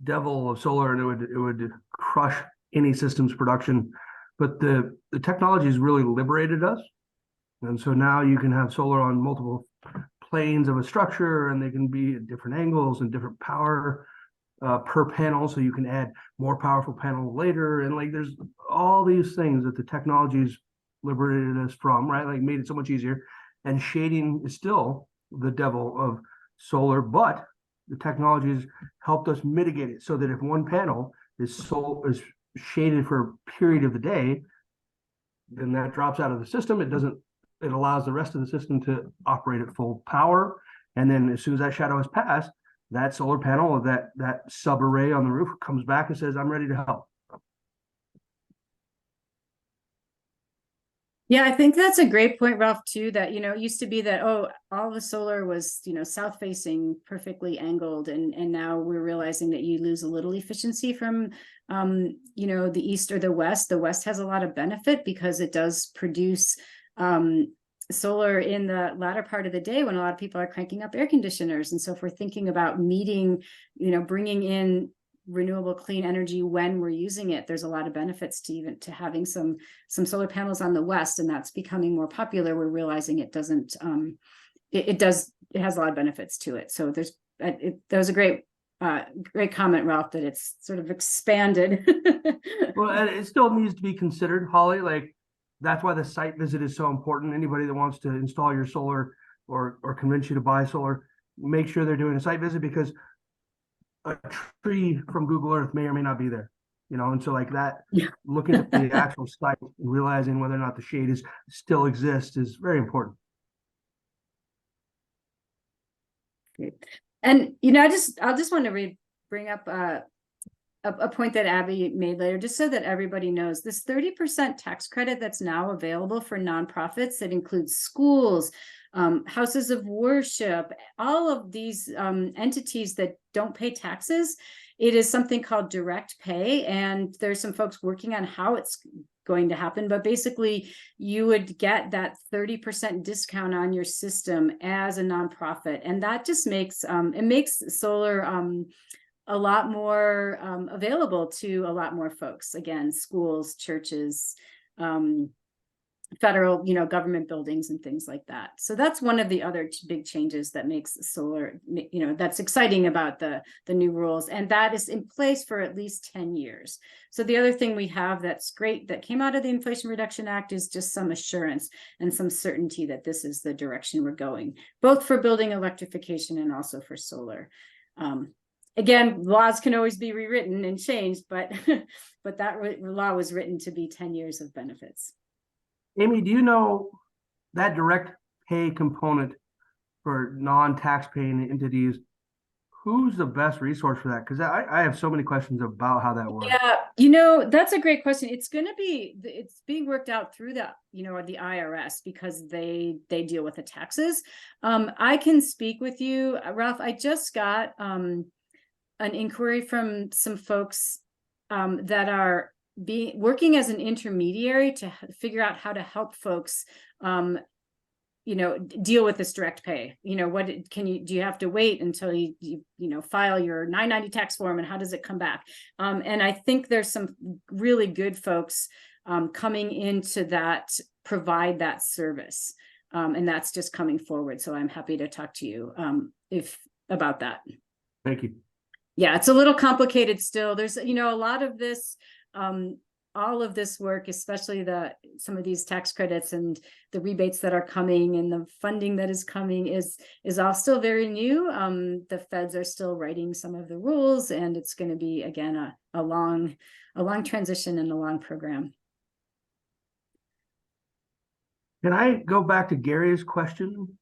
devil of solar, and it would crush any systems production. But the technology has really liberated us. And so now you can have solar on multiple planes of a structure, and they can be at different angles and different power per panel. So you can add more powerful panels later. And there's all these things that the technology's liberated us from, right? Made it so much easier. And shading is still the devil of solar, but the technology has helped us mitigate it so that if one panel is shaded for a period of the day, then that drops out of the system. It allows the rest of the system to operate at full power. And then as soon as that shadow has passed, that solar panel or that sub array on the roof comes back and says, I'm ready to help. Yeah, I think that's a great point, Ralph, too, that, it used to be that, oh, all the solar was, south facing, perfectly angled. And now we're realizing that you lose a little efficiency from, the east or the west. The west has a lot of benefit because it does produce solar in the latter part of the day when a lot of people are cranking up air conditioners. And so if we're thinking about meeting, bringing in renewable clean energy when we're using it, there's a lot of benefits to having some solar panels on the west, and that's becoming more popular. We're realizing it doesn't it has a lot of benefits to it. So that was a great comment, Ralph, that it's sort of expanded. Well, and it still needs to be considered, Holly. Like, that's why the site visit is so important. Anybody that wants to install your solar or convince you to buy solar, make sure they're doing a site visit, because a tree from Google Earth may or may not be there, and so like that, Yeah. looking at the actual site and realizing whether or not the shade still exists is very important. Great. And I just want to bring up a point that Abby made later, just so that everybody knows, this 30% tax credit that's now available for nonprofits, that includes schools, houses of worship, all of these entities that don't pay taxes. It is something called direct pay, and there's some folks working on how it's going to happen, but basically you would get that 30% discount on your system as a nonprofit, and that just makes it makes solar a lot more available to a lot more folks. Again, schools, churches, federal, government buildings and things like that. So that's one of the other big changes that makes solar, that's exciting about the new rules. And that is in place for at least 10 years. So the other thing we have that's great that came out of the Inflation Reduction Act is just some assurance and some certainty that this is the direction we're going, both for building electrification and also for solar. Again, laws can always be rewritten and changed, but that law was written to be 10 years of benefits. Amy, do you know that direct pay component for non-tax paying entities? Who's the best resource for that? Because I have so many questions about how that works. Yeah, that's a great question. It's being worked out through the IRS, because they deal with the taxes. I can speak with you, Ralph. I just got an inquiry from some folks that are working as an intermediary to figure out how to help folks deal with this direct pay. Do you have to wait until you file your 990 tax form, and how does it come back? And I think there's some really good folks coming into that, provide that service, and that's just coming forward. So I'm happy to talk to you about that. Thank you. Yeah, it's a little complicated still. There's a lot of this, all of this work, especially some of these tax credits and the rebates that are coming and the funding that is coming is all still very new. The feds are still writing some of the rules, and it's going to be, again, a long transition and a long program. Can I go back to Gary's question?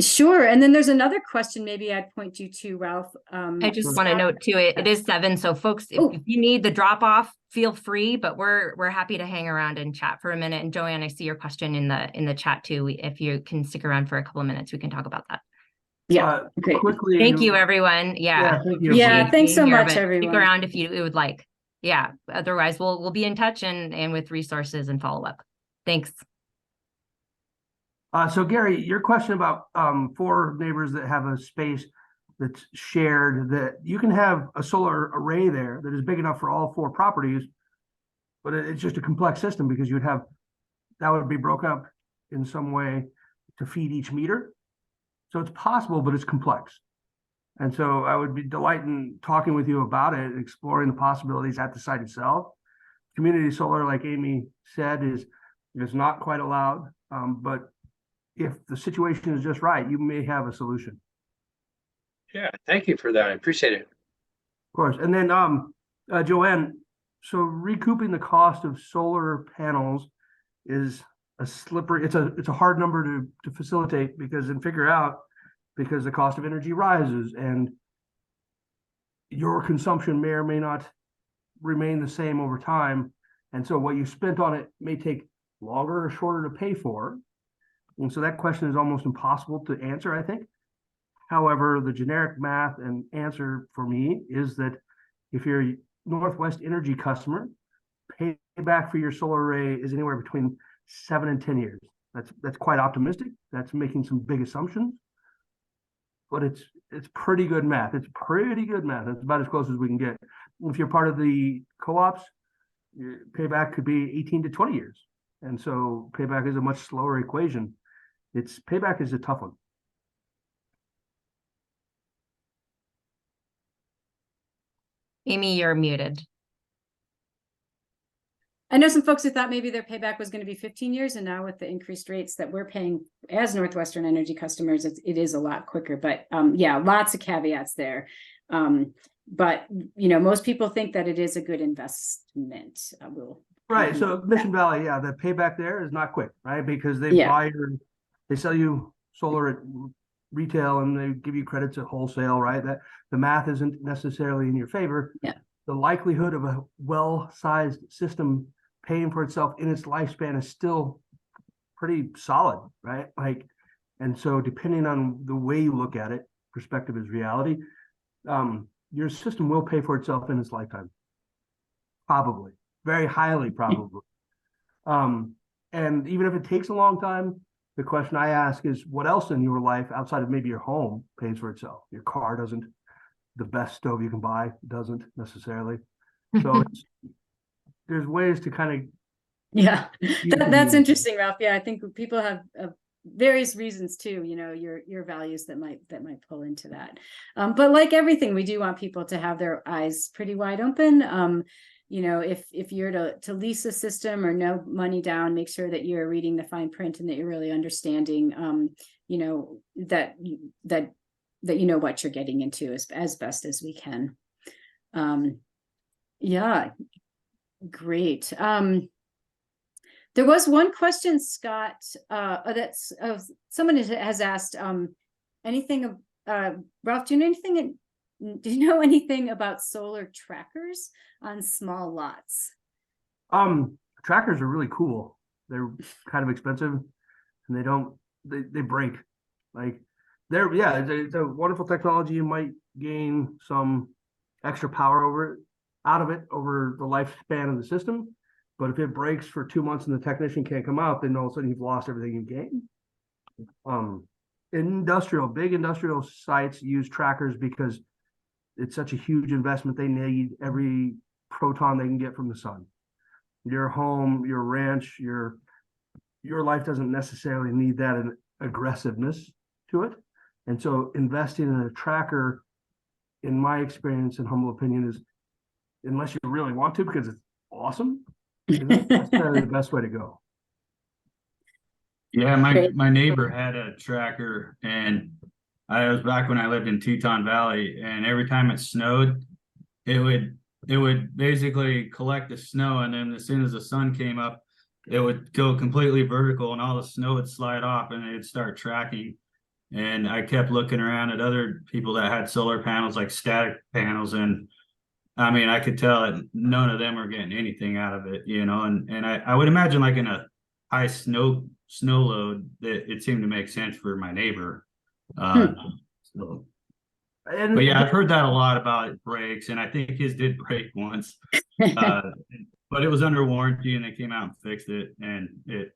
Sure. And then there's another question maybe I'd point you to, Ralph. I just want to note too, it is 7. So folks, if you need the drop off, feel free, but we're happy to hang around and chat for a minute. And Joanne, I see your question in the chat too. If you can stick around for a couple of minutes, we can talk about that. Yeah. Great. Quickly. Thank you, everyone. Yeah. Thank you. Yeah. Thanks so much, Stick everyone. around if you would like. Yeah. Otherwise, we'll be in touch and with resources and follow up. Thanks. So Gary, your question about 4 neighbors that have a space that's shared, that you can have a solar array there that is big enough for all 4 properties, but it's just a complex system, because that would be broken up in some way to feed each meter. So it's possible, but it's complex. And so I would be delighted in talking with you about it, exploring the possibilities at the site itself. Community solar, like Amy said, is not quite allowed, but if the situation is just right, you may have a solution. Yeah, thank you for that. I appreciate it. Of course. And then Joanne, so recouping the cost of solar panels is a slippery, it's a hard number to facilitate figure out, because the cost of energy rises and your consumption may or may not remain the same over time. And so what you spent on it may take longer or shorter to pay for. And so that question is almost impossible to answer, I think. However, the generic math and answer for me is that if you're a Northwest Energy customer, payback for your solar array is anywhere between 7 and 10 years. That's quite optimistic. That's making some big assumptions, but it's pretty good math. It's pretty good math. It's about as close as we can get. If you're part of the co-ops, your payback could be 18 to 20 years. And so payback is a much slower equation. Payback is a tough one. Amy, you're muted. I know some folks who thought maybe their payback was going to be 15 years, and now with the increased rates that we're paying as Northwestern Energy customers, it is a lot quicker. But yeah, lots of caveats there. But most people think that it is a good investment. Right. So Mission Valley, yeah, the payback there is not quick, right? Because they sell you solar at retail and they give you credits at wholesale, right? That the math isn't necessarily in your favor. Yeah. The likelihood of a well-sized system paying for itself in its lifespan is still pretty solid, right? And so depending on the way you look at it, perspective is reality. Your system will pay for itself in its lifetime. Probably, very highly probably. And even if it takes a long time, the question I ask is, what else in your life outside of maybe your home pays for itself? Your car doesn't. The best stove you can buy doesn't necessarily. So there's ways to kind of. Yeah, that's interesting, Ralph. Yeah, I think people have various reasons too. Your values that might pull into that. But like everything, we do want people to have their eyes pretty wide open. If you're to lease a system or no money down, make sure that you're reading the fine print and that you're really understanding, that you know what you're getting into as best as we can. Yeah, great. There was one question, Scott, that's someone has asked, anything, Ralph, do you know anything about solar trackers on small lots? Trackers are really cool. They're kind of expensive and they break. It's a wonderful technology. You might gain some extra power out of it over the lifespan of the system. But if it breaks for 2 months and the technician can't come out, then all of a sudden you've lost everything you've gained. Big industrial sites use trackers because it's such a huge investment. They need every proton they can get from the sun. Your home, your ranch, your life doesn't necessarily need that aggressiveness to it. And so investing in a tracker, in my experience and humble opinion, is, unless you really want to, because it's awesome, isn't necessarily the best way to go. Yeah, my neighbor had a tracker, and I was back when I lived in Teton Valley, and every time it snowed, it would basically collect the snow, and then as soon as the sun came up, it would go completely vertical and all the snow would slide off and it'd start tracking. And I kept looking around at other people that had solar panels, like static panels, and I mean, I could tell that none of them are getting anything out of it, and I would imagine, like in a high snow load, that it seemed to make sense for my neighbor. But yeah, I've heard that a lot about brakes, and I think his did break once, but it was under warranty and they came out and fixed it, and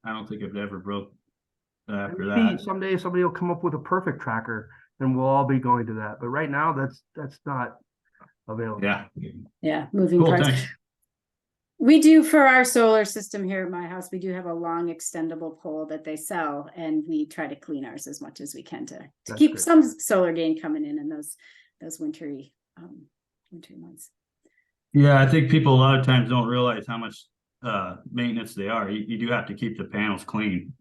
I don't think it ever broke after that. Someday somebody will come up with a perfect tracker and we'll all be going to that, but right now that's not available. Yeah, moving Cool, parts. thanks. We do, for our solar system here at my house, we do have a long extendable pole that they sell, and we try to clean ours as much as we can to keep great. some solar gain coming in those wintry months. Yeah, I think people a lot of times don't realize how much maintenance they are. You do have to keep the panels clean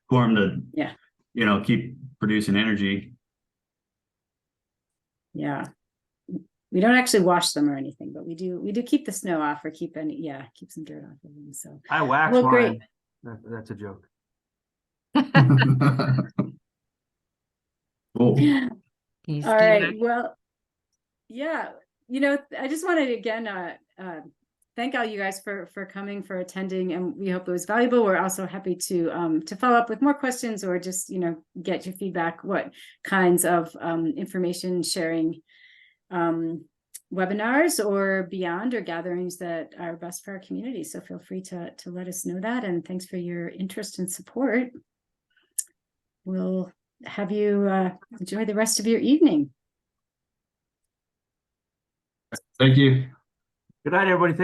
for them to, keep producing energy. Yeah. We don't actually wash them or anything, but we do keep the snow off or keep some dirt off of them. So I wax well, mine. great. That's a joke. Cool. You All ski right, back? well, yeah, I just wanted to again thank all you guys for coming, for attending, and we hope it was valuable. We're also happy to follow up with more questions or just get your feedback, what kinds of information sharing webinars or beyond or gatherings that are best for our community. So feel free to let us know that, and thanks for your interest and support. We'll have you enjoy the rest of your evening. Thank you. Good night, everybody.